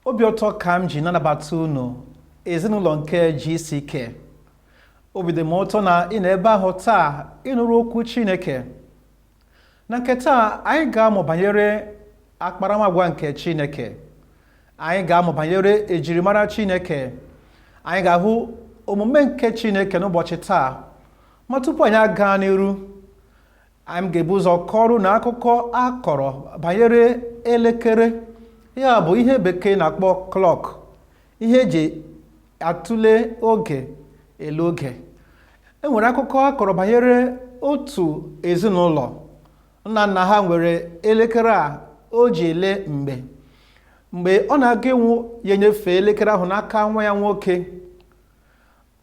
Obi ụtọ ka m ji nanabata unu ezinụlọ nke GCK. Obi dị m ụtọ na ị nọ ebe ahụ taa ịnụrụ okwu Chineke. Na nke taa anyị ga-amụ banyere akparamagwa nke Chineke. Anyị ga-amụ banyere ejirimara Chineke. Anyị ga-ahụ omume nke Chineke n'ụbọchị taa. Ma tupu anyị aga n'iru, anyị ga-ebu ụzọ kọrọ na akụkọ akọrọ banyere elekere. Ya bụ ihe bekee na-akpọ clock, ihe eji atụle oge ele oge. Enwere akụkọ akọrọ banyere otu ezinụlọ. Nna nna ha nwere elekere a o ji ele mgbe. Mgbe ọ na-aga ịnwụ, ya nyefee elekere ahụ n'aka nwa ya nwoke.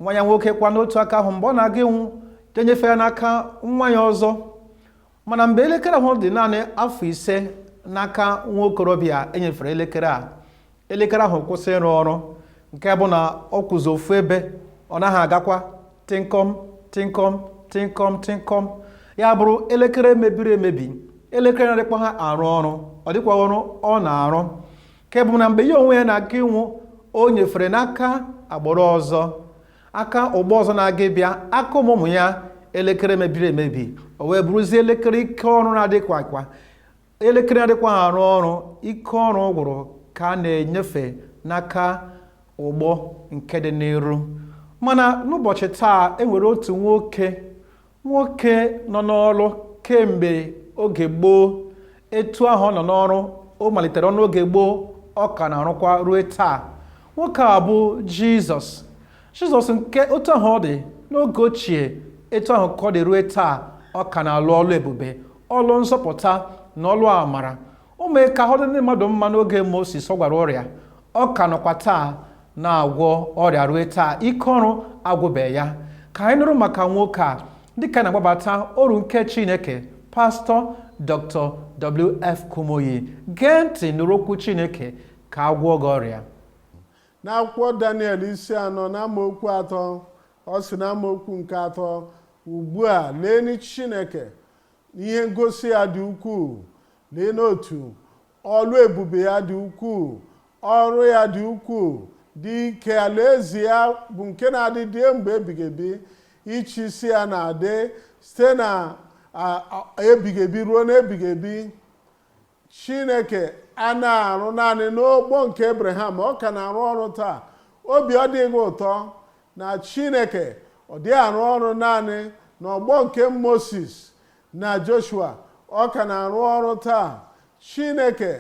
Nwa ya nwoke kwa n'otu aka ahụ, mgbe ọ na-aga ịnwụ, ya nyefee ya n'aka nwa ya ọzọ. Mana mgbe elekere ahụ dị naanị afọ 5 n'aka nwa okorobịa enyefere elekere ahụ kwụsị ịrụ ọrụ, nke bụ na ọ kwụzi ofu ebe, ọ naghị agakwa tịnkọm tịnkọm tịnkọm tịnkọm. Ya bụrụ elekere mebiri emebi, elekere na-adịkwa ha arụ ọrụ, ọ dịkwa ọrụ ọ na-arụ, nke bụ na mgbe ya onwe ya na-aga ịnwụ, o nyefere n'aka agbụrụ ọzọ, aka ụgbọ ọzọ na-aga ịbịa, aka ụmụ ya elekere mebiri emebi. O wee bụrụzie elekere ike ọrụ na-adịkwa akwa, elekere adịkwa arụ ọrụ, ike ọrụ gwụrụ ka a na-enyefe n'aka ụgbọ nke dị n'iru. Mana n'ụbọchị taa enwere otu nwoke nọ n'ọrụ kemgbe oge gboo. Etu ahụ ọ nọ n'ọrụ, o malitere ọnụ oge gboo, ọ ka na-arụkwa ruo taa. Nwoke a bụ Jizọs, nke otu ahụ ọ dị n'oge ochie, etu ahụ ka ọ dị ruo taa. Ọ ka na-alụ ọlụ ebube, ọlụ nzọpụta na ọlụ amara. O mee ka ahụ dị ndị mmadụ mma n'oge Moses ọ gwara ọrịa. Ọ ka nọkwa taa na-agwọ ọrịa ruo taa. Ike ọrụ agwụbeghị ya. Ka anyị nụrụ maka nwoke a dịka na-agbabata oru nke Chineke, Pastọ Dr. W.F. Kumuyi. Gee ntị nụrụ okwu Chineke ka a gwọọ gị ọrịa. N'akwụkwọ Daniel isi 4 n'amaokwu 3, ọ sị n'amaokwu nke 3, ugbu a lee Chineke ihe ngosi ya dị ukwuu, lee n'otu ọlụ ebube ya dị ukwuu, ọrụ ya dị ukwuu, dị ike. Alaeze ya bụ nke na-adị die mgbe ebighị ebi, ịchị isi ya na-adị site na ebighị ebi ruo n'ebighị ebi. Chineke a na-arụ naanị n'ọgbọ nke Abraham, ọ ka na-arụ ọrụ taa. Obi ọ dịghị ụtọ na Chineke ọ dịghị arụ ọrụ naanị n'ọgbọ nke Moses na Joshua, ọ ka na-arụ ọrụ taa. Chineke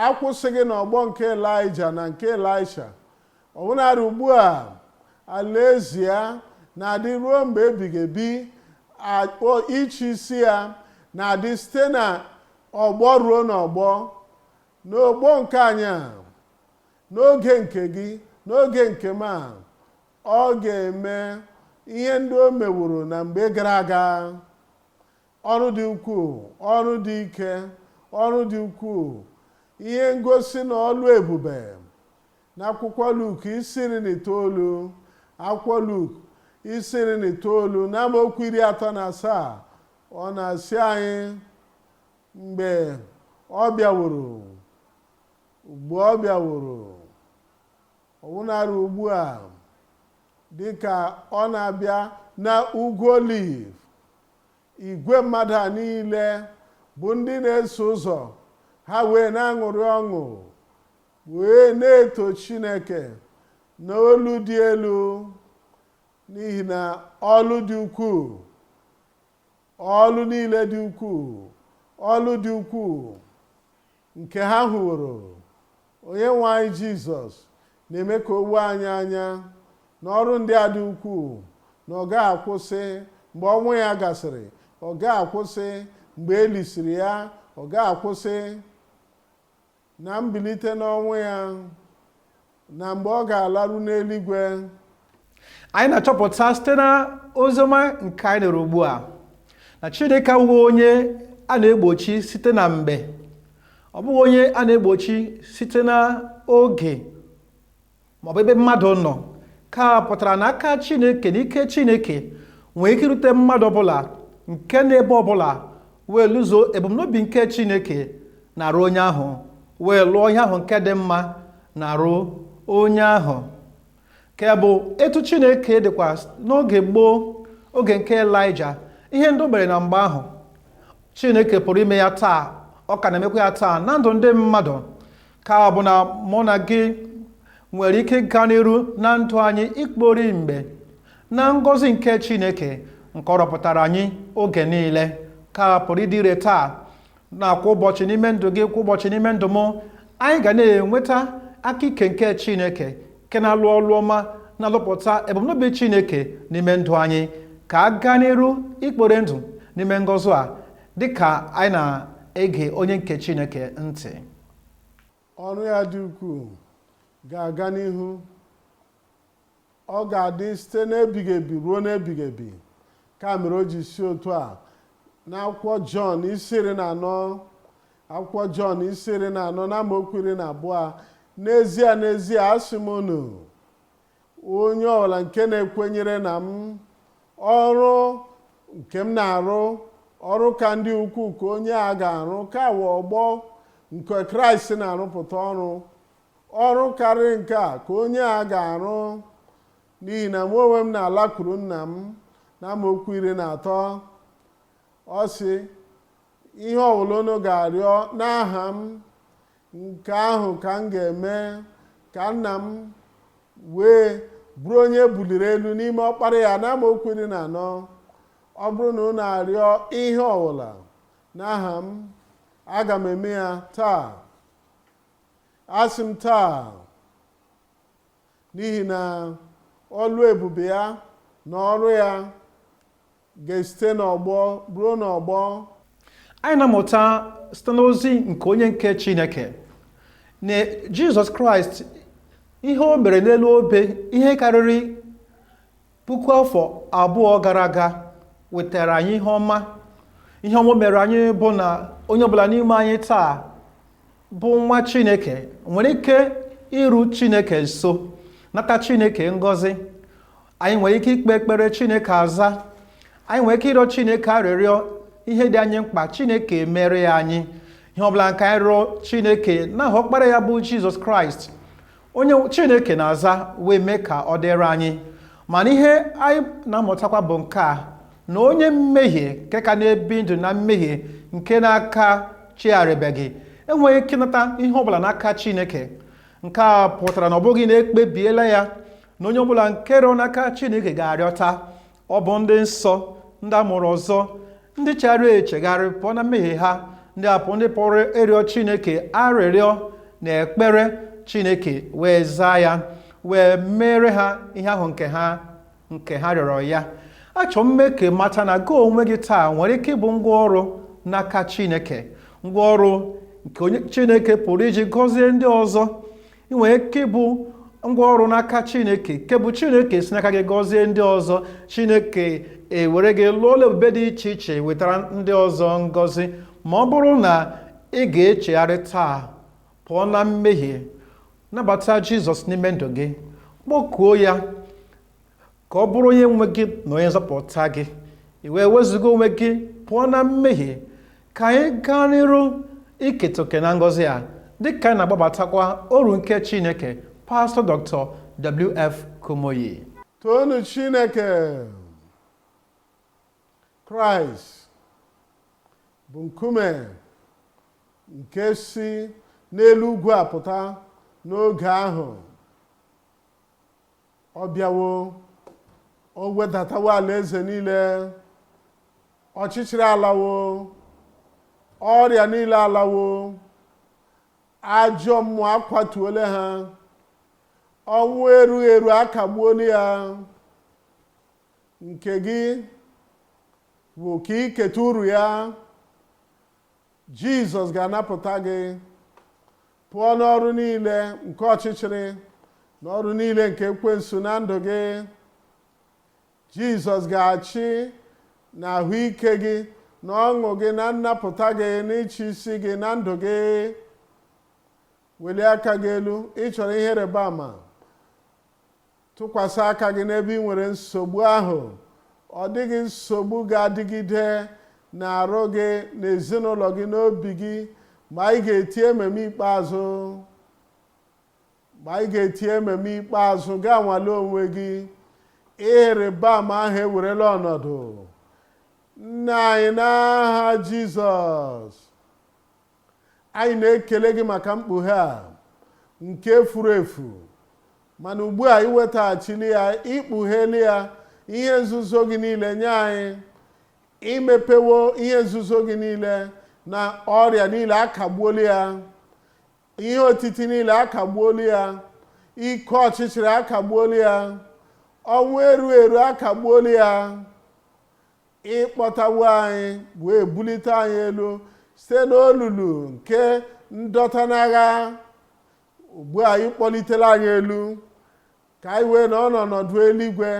akwụsịghị n'ọgbọ nke Elijah na nke Elisha. Ọbụnadị ugbu a alaeze ya na-adị ruo mgbe ebighị ebi. Ịchị isi ya na-adị site na ọgbọ ruo n'ọgbọ. N'ọgbọ nke anyị, n'oge nke gị, n'oge nke m, ọ ga-eme ihe ndị o meworo na mgbe gara aga. Ọrụ dị ukwuu, ọrụ dị ike, ọrụ dị ukwuu, ihe ngosi na ọlụ ebube. N'akwụkwọ Luk isi 19, akwụkwọ Luk isi 19 n'amaokwu 37, ọ na-asị anyị mgbe ọ bịaworo, ọbụnarị ugbu a dịka ọ na-abịa na ugwu Oliv, igwe mmadụ a niile bụ ndị na-eso ụzọ ha wee na-aṅụrị ọṅụ, wee na-eto Chineke n'olu dị elu, n'ihi na ọlụ dị ukwuu, ọlụ niile dị ukwuu, ọlụ dị ukwuu nke ha hụrụ. Onyenwe anyị Jizọs na-eme ka o wuo anyị anya na ọrụ ndị a dị ukwuu, na ọ gaghị akwụsị mgbe ọnwụ ya gasịrị, ọ gaghị akwụsị mgbe e lisiri ya, ọ gaghị akwụsị na mbilite n'ọnwụ ya, na mgbe ọ ga-alarụ n'eluigwe. Anyị na-achọpụta site na oziọma nke anyị nụrụ ugbu a na Chineke abụghị onye a na-egbochi site na mgbe, ọ bụghị onye a na-egbochi site na oge maọbụ ebe mmadụ nọ. Ka pụtara na aka Chineke na ike Chineke nwee ike irute mmadụ ọbụla nke n'ebe ọbụla wee lụzo ebumnobi nke Chineke na-arụ onye ahụ, wee lụọ ihe ahụ nke dị mma na-arụ onye ahụ. Nke bụ etu Chineke dịkwa n'oge gboo, oge nke Elaịja. Ihe ndị o mere na mgbe ahụ, Chineke pụrụ ime ya taa, ọ ka na-emekwa ya taa na ndụ ndị mmadụ. Ka ọ bụ na mụ na gị nwere ike gaa n'iru na ndụ anyị ikpori mgbe na ngọzi nke Chineke nke ọ rọpụtara anyị oge niile. Ka pụrụ ịdị ire taa na kwa ụbọchị n'ime ndụ gị, kwa ụbọchị n'ime ndụ m, anyị ga na-enweta aka ike nke Chineke nke na-alụ ọlụ ọma, na-alụpụta ebumnobi Chineke n'ime ndụ anyị. Ka a gaa n'iru ikpori ndụ n'ime ngọzi a dịka anyị na-ege onye nke Chineke ntị. Ọrụ ya dị ukwuu ga-aga n'ihu. Ọ ga-adị site n'ebighị ebi ruo n'ebighị ebi. Ka mere o ji si otu a n'akwụkwọ Jọn isi 14, akwụkwọ Jọn isi 14 na amaokwu 12. N'ezie n'ezie asị m unu, onye ọbụla nke na-ekwenyere na m, ọrụ nke m na-arụ, ọrụ ka ndị ukwuu ka onye a ga-arụ. Ka wee ọgbọ nke Kraịst na-arụpụta ọrụ karịrị nke a ka onye a ga-arụ, n'ihi na mụ onwe m na-alakwuru nna m. Na amaokwu 13 ọ sị, ihe ọbụla unu ga-arịọ n'aha m, nke ahụ ka m ga-eme, ka nna m wee bụrụ onye buliri elu n'ime ọkpara ya. Na amaokwu 14 ọ bụrụ na unu arịọ ihe ọbụla n'aha m, aga m eme ya taa. Asị m taa n'ihi na ọlụ ebube ya na ọrụ ya ga-esite n'ọgbọ ruo n'ọgbọ. Anyị na-amụta site n'ozi nke onye nke Chineke na Jizọs Kraịst, ihe o mere n'elu obe ihe karịrị 2000 gara aga, wetara anyị ihe ọma. Ihe ọma mere anyị bụ na onye ọbụla n'ime anyị taa bụ nwa Chineke nwere ike iru Chineke nso, nata Chineke ngọzi. Anyị nwere ike ikpe ekpere, Chineke aza. Anyị nwere ike ịrịọ Chineke arịrịọ ihe dị anyị mkpa, Chineke mere ya anyị. Ihe ọbụla nke anyị rịọ Chineke n'aha ọkpara ya bụ Jizọs Kraịst, onye Chineke na-aza wee mee ka ọ dịrị anyị. Mana ihe anyị na-amụtakwa bụ nke a, na onye mmehie nke ka na-ebi ndụ na mmehie nke n'aka chigharịbeghị enweghị ike ịnata ihe ọbụla n'aka Chineke. Nke a pụtara na ọ bụghị na ekpebiela ya na onye ọbụla nke rịọ n'aka Chineke ga-arịọta. Ọ bụ ndị nsọ, ndị amụrụ ọzọ, ndị chegharị echegharị pụọ na mmehie ha, ndị apụ ndị pụrụ ịrịọ Chineke arịrịọ na ekpere, Chineke wee zaa ya, wee mere ha ihe ahụ nke ha rịọrọ ya. Achọ mme ka mata na gị onwe gị taa nwere ike ịbụ ngwaọrụ n'aka Chineke, ngwaọrụ nke onye Chineke pụrụ iji gọzie ndị ọzọ. Ị nwere ike ịbụ ngwaọrụ n'aka Chineke, nke bụ Chineke si n'aka gị gọzie ndị ọzọ. Chineke ewere gị lụọ ọrụ ebube dị iche iche, wetara ndị ọzọ ngọzi. Ma ọ bụrụ na ị ga-echegharị taa, pụọ na mmehie, nabata Jizọs n'ime ndụ gị, kpọkuo ya ka ọ bụrụ onye nwe gị na onye nzọpụta gị, i wee wezuga onwe gị pụọ na mmehie, ka anyị gaa n'iru iketa oke na ngọzi a, dịka anyị na-agbabatakwa oru nke Chineke, Pastor Dr. W.F. Kumuyi. Toonu Chineke. Kraịst bụ nkume nke si n'elu ugwu apụta n'oge ahụ. Ọ bịawo, o wedatawo alaeze niile, ọchịchịrị alawo, ọrịa niile alawo, ajọ mmụọ akwatuole ha, ọnwụ erughị eru akagbuola ya. Nke gị bụ ka iketa uru ya. Jizọs ga-anapụta gị pụọ n'ọrụ niile nke ọchịchịrị na ọrụ niile nke ekwensu na ndụ gị. Jizọs ga-achị na ahụike gị na ọṅụ gị na nnapụta gị na ịchị isi gị na ndụ gị. Welie aka gị elu, ị chọrọ ihe ịrịba ama, tụkwasị aka gị n'ebe ị nwere nsogbu ahụ. Ọ dịghị nsogbu ga-adịgide na-arụ gị, n'ezinụlọ gị, n'obi gị, ma ị ga-eti ememe ikpeazụ. mgbe anyị ga-eti ememe ikpeazụ gaa nwale onwe gị ihe ịrịba ama ahụ ewerela ọnọdụ. Nna anyị n'aha Jizọs, anyị na-ekele gị maka mkpughe a nke furu efu, mana ugbu a iwetaghachili ya, ikpugheli ya ihe nzuzo gị niile nye anyị, imepewo ihe nzuzo gị niile na ọrịa niile akagbuola ya, ihe otiti niile akagbuola ya, ike ọchịchịrị akagbuola ya, ọnwụ eru eru akagbuola ya. Ịkpọtawo anyị wee bulite anyị elu site n'olulu nke ndọta n'agha. Ugbu a ịkpọlitela anyị elu ka anyị wee nọ n'ọnọdụ eluigwe,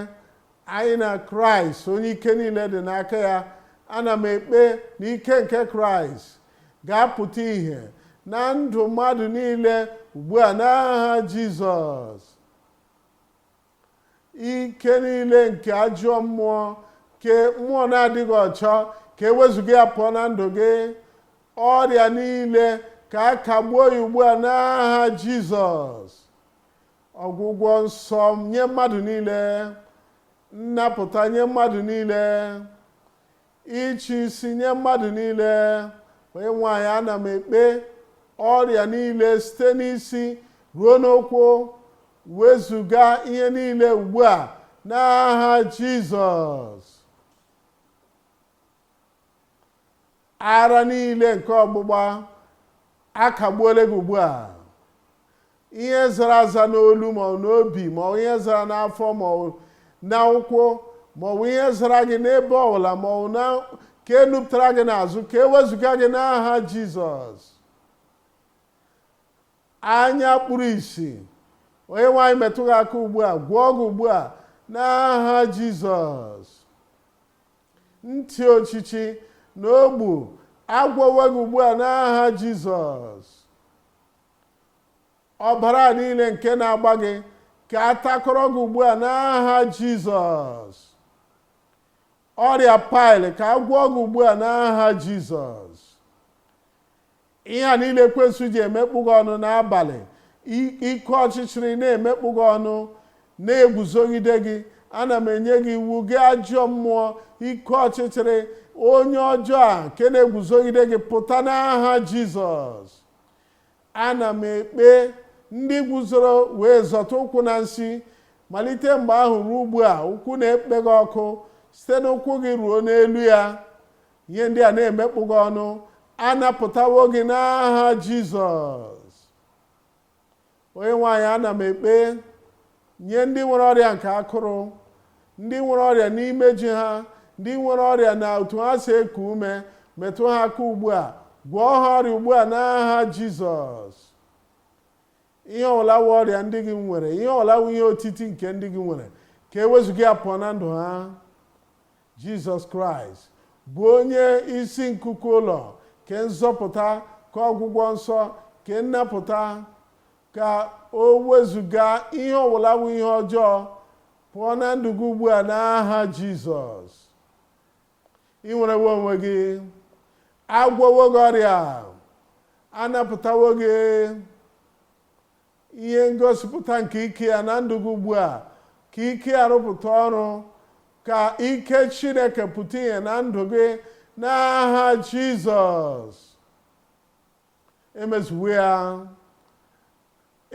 anyị na Kraịst onye ike niile dị n'aka ya. Ana m ekpe na ike nke Kraịst ga-apụta ìhè na ndụ mmadụ niile ugbu a n'aha Jizọs. Ike niile nke ajọ mmụọ, ke mmụọ na-adịghị ọcha, ka ewezuga ya pụọ na ndụ gị. Ọrịa niile ka a kagbuo ya ugbu a n'aha Jizọs. Ọgwụgwọ nsọ nye mmadụ niile, nnapụta nye mmadụ niile, ịchị isi nye mmadụ niile. Onye nwanyị, ana m ekpe ọrịa niile site n'isi ruo n'ụkwụ, wezuga ihe niile ugbu a n'aha Jizọs. Ara niile nke ọgbụgba akagbuola gị ugbu a. Ihe zara aza n'olu ma ọ n'obi, ma ọ ihe zara n'afọ ma ọ na ụkwụ, ma ọ ihe zara gị n'ebe ọbụla, ma ọ na ka enupụtara gị n'azụ, ka ewezuga gị n'aha Jizọs. Anya kpuru ìsì, onye nwanyị metụ gị aka ugbu a, gwọọ gị ugbu a n'aha Jizọs. Ntị ochichi na ogbu agwọwo gị ugbu a n'aha Jizọs. Ọbara niile nke na-agba gị ka atakọrọ gị ugbu a n'aha Jizọs. Ọrịa paịl ka agwọ gị ugbu a n'aha Jizọs. Ihe a niile ekwensu ji emekpu gị ọnụ n'abalị, ike ọchịchịrị na-emekpu gị ọnụ, na-eguzogide gị, ana m enye gị iwu, gị ajọ mmụọ, ike ọchịchịrị, onye ọjọọ a nke na-eguzogide gị, pụta n'aha Jizọs. Ana m ekpe ndị guzoro wee zọta ụkwụ na nsị, malite mgbe ahụ ruo ugbu a, ụkwụ na-ekpe gị ọkụ site n'ụkwụ gị ruo n'elu ya. Ihe ndị a na-emekpu gị ọnụ, anapụtawo gị n'aha Jizọs. Onye nwanyị, ana m ekpe nye ndị nwere ọrịa nke akụrụ, ndị nwere ọrịa n'imeju ha, ndị nwere ọrịa na otu ha si eku ume, metụ ha aka ugbu a, gwọọ ha ọrịa ugbu a n'aha Jizọs. Ihe ọbụla wụ ọrịa ndị gị nwere, ihe ọbụla wụ ihe otiti nke ndị gị nwere, ka ewezuga ya pụọ na ndụ ha. Jizọs Kraịst bụ onye isi nkuku ụlọ, ke nzọpụta, ka ọgwụgwọ nsọ, ke nnapụta, ka o wezuga ihe ọbụla wụ ihe ọjọọ pụọ na ndụ gị ugbu a n'aha Jizọs. Ị nwerewo onwe gị, agwọwo gị ọrịa, anapụtawo gị. Ihe ngosipụta nke ike ya na ndụ gị ugbu a, ka ike ya rụpụta ọrụ, ka ike Chineke pụta ihe na ndụ gị n'aha Jizọs. Emezuwo ya,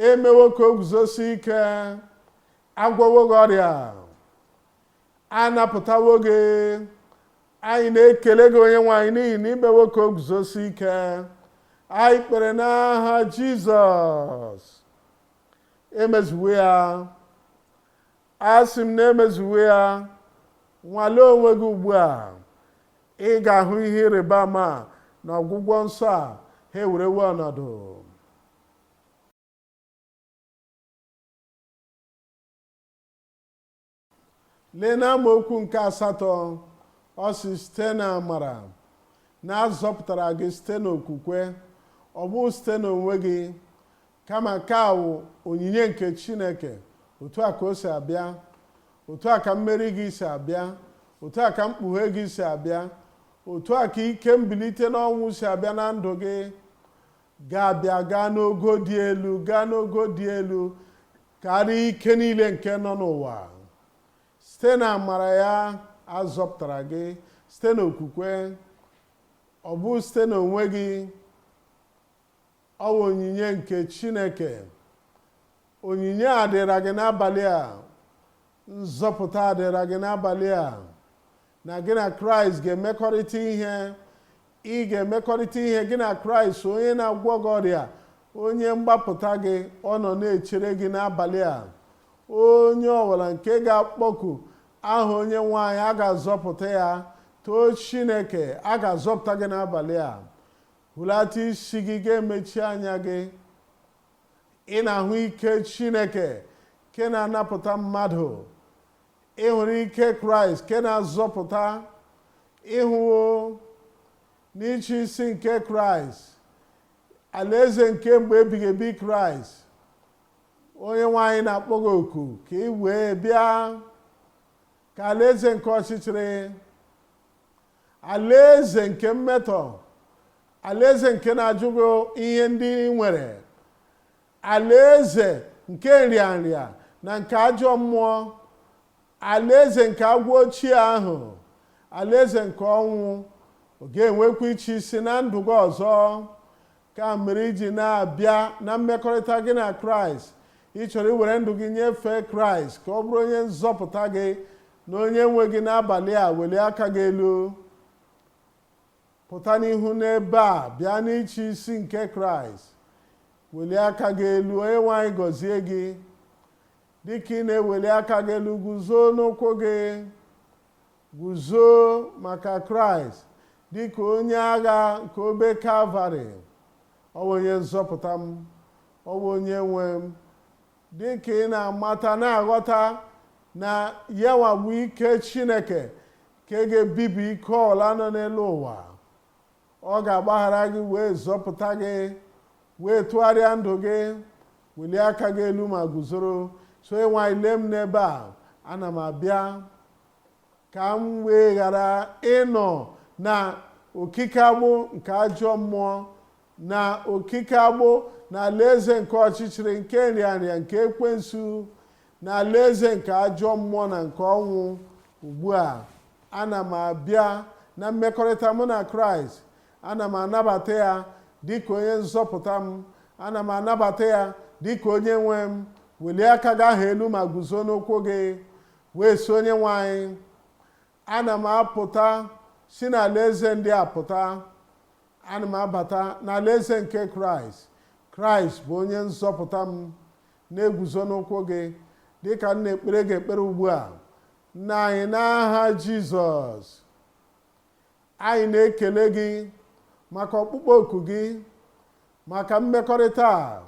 emewo ka o guzosi ike, agwọwo gị ọrịa, anapụtawo gị. Anyị na-ekele gị onye nwanyị n'ihi na imewo ka o guzosi ike. Anyị kpere n'aha Jizọs. Emezuwo ya, asị m na emezuwo ya. Nwalee onwe gị ugbu a, ị ga-ahụ ihe ịrịba ama na ọgwụgwọ nsọ a ha ewerewo ọnọdụ. Lee na amaokwu nke 8, ọ sị site na amara na azọpụtara gị site n'okwukwe, ọ bụ site n'onwe gị, kama nke a wụ onyinye nke Chineke. Otu a ka o si abịa, otu a ka mmeri gị si abịa, otu a ka mkpughe gị si abịa, otu a ka ike mbilite n'ọnwụ si abịa na ndụ gị. ga-abịa gaa n'ogo dị elu, gaa n'ogo dị elu karịa ike niile nke nọ n'ụwa. Site na amara ya azọpụtara gị, site n'okwukwe, ọ bụ site n'onwe gị. Ọ bụ onyinye nke Chineke. Onyinye a dịra gị n'abalị a, nzọpụta adịra gị n'abalị a, na gị na Kraịst ga-emekọrịta ihe. Ị ga-emekọrịta ihe gị na Kraịst, onye na-agwọ gị ọrịa, onye mgbapụta gị. Ọ nọ na-echere gị n'abalị a. Onye ọbụla nke ga-akpọku aha onye nwe anyị, a ga-azọpụta ya. Too Chineke, a ga-azọpụta gị n'abalị a. Hulata isi gị, ga-emechi anya gị. Ị na-ahụ ike Chineke nke na-anapụta mmadụ. Ị hụrụ ike Kraịst nke na-azọpụta. Ịhụwo n'ịchị isi nke Kraịst, alaeze nke mgbe ebighị ebi Kraịst. Onye nwe anyị na-akpọ gị oku ka ị wee bịa, ka alaeze nke ọchịchịrị, alaeze nke mmetọ, alaeze nke na-ajụ gị ihe ndị ị nwere, alaeze nke nrịanrịa na nke ajọ mmụọ, alaeze nke agwọ ochie ahụ, alaeze nke ọnwụ, ọ ga-enwekwa iche isi na ndụ gị ọzọ. Ka mere iji na-abịa na mmekọrịta gị na Kraịst. Ị chọrọ iwere ndụ gị nyefee Kraịst ka ọ bụrụ onye nzọpụta gị na onye nwe gị n'abalị a. Welie aka gị elu, pụta n'ihu n'ebe a, bịa n'ịchị isi nke Kraịst. Welie aka gị elu, onye nwe anyị gọzie gị. Dịka ị na-eweli aka gị elu, guzo n'ụkwụ gị, guzo maka Kraịst dịka onye agha nke obe Kalvarị. Ọ bụ onye nzọpụta m, ọ bụ onye nwe m. Dịka ị na-amata, na-aghọta na yawa bụ ike Chineke ka ga-ebibi ike ọla nọ n'elu ụwa. Ọ ga-agbaghara gị, wee zọpụta gị, wee tụgharịa ndụ gị. Welie aka gị elu ma guzoro. So onye nwe anyị, lee m n'ebe a. Ana m abịa ka m wee ghara ịnọ na okike agbụ nke ajọ mmụọ, na okike agbụ na alaeze nke ọchịchịrị, nke nrịanrịa, nke ekwensu, na alaeze nke ajọ mmụọ na nke ọnwụ. Ugbu a, ana m abịa na mmekọrịta mụ na Kraịst. Ana m anabata ya dịka onye nzọpụta m. Ana m anabata ya dịka onye nwe m. Welie aka gị ahụ elu ma guzo n'ụkwụ gị, wee so onye nwe anyị. Ana m apụta si n'alaeze ndị a pụta. Ana m abata n'alaeze nke Kraịst. Kraịst bụ onye nzọpụta m. Na-eguzo n'ụkwụ gị dịka m na-ekpere gị ekpere ugbu a. Nna anyị, n'aha Jizọs, anyị na-ekele gị maka ọkpụkpọ oku gị, maka mmekọrịta a.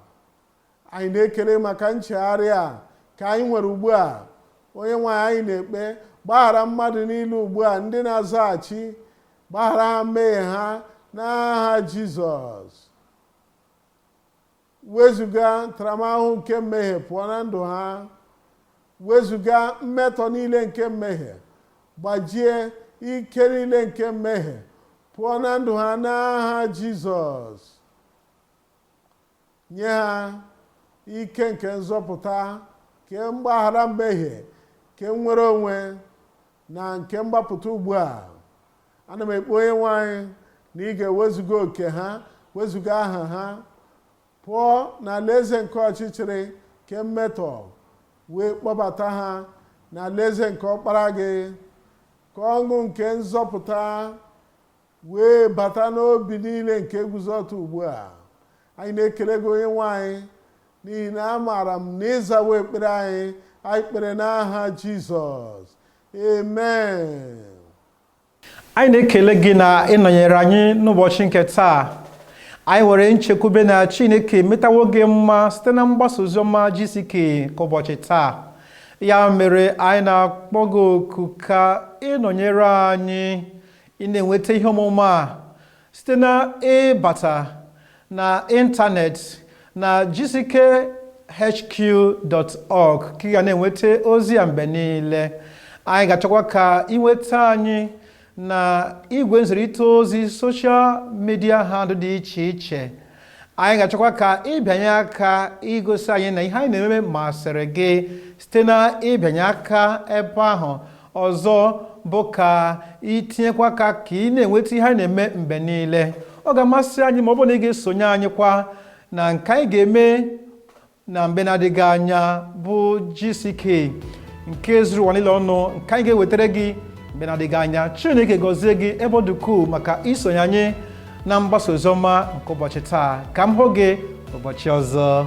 Anyị na-ekele maka nchegharị a ka anyị nwere ugbu a. Onye nwe anyị na-ekpe, gbaghara mmadụ niile ugbu a ndị na-azaghachi. Gbaghara ha mmehie ha n'aha Jizọs. Wezuga ntaramahụhụ nke mmehie pụọ na ndụ ha. Wezuga mmetọ niile nke mmehie. Gbajie ike niile nke mmehie pụọ na ndụ ha n'aha Jizọs. Nye ha ike nke nzọpụta, nke mgbaghara mmehie, nke nnwere onwe na nke mgbapụta ugbu a. Ana m ekpe onye nwe anyị na ị ga-ewezuga oke ha, wezuga aha ha, pụọ n'alaeze nke ọchịchịrị nke mmetọ, wee kpọbata ha n'alaeze nke ọkpara gị. Ka ọṅụ nke nzọpụta wee bata n'obi niile nke guzọtụ ugbu a. Anyị na-ekele gị onye nwe anyị, n'ihi na amaara m na ịzawo ekpere anyị. Anyị kpere n'aha Jizọs. Amen. Anyị na-ekele gị na ịnọnyere anyị n'ụbọchị nke taa. Anyị nwere nchekwube na Chineke metawo gị mma site na mgbasa oziọma GCK nke ụbọchị taa. Ya mere anyị na-akpọ gị oku ka ịnọnyere anyị, ị na-enweta ihe ọmụma a site na ịbata na ịntanetị na gckhq.org ka ị ga na-enweta ozi ya mgbe niile. Anyị ga-achọkwa ka ị nweta anyị na igwe nzirịta ozi soshal midia handụ dị iche iche. anyị ga-achọkwa ka ịbịanye aka igosi anyị na ihe anyị na-eme masịrị gị site na ịbịanye aka ebe ahụ. Ọzọ bụ ka itinyekwa aka ka ị na-enweta ihe anyị na-eme mgbe niile. Ọ ga-amasị anyị ma ọ bụrụ na ị ga-esonye anyị kwa na nke anyị ga-eme na mgbe na-adịghị anya bụ GCK nke zuru ụwa niile ọnụ, nke anyị ga-ewetara gị mgbe na-adịghị anya. Chineke gọzie gị ebe ọ dị ukwuu maka isonye anyị na mgbasa oziọma nke ụbọchị taa. Ka m hụ gị ụbọchị ọzọ.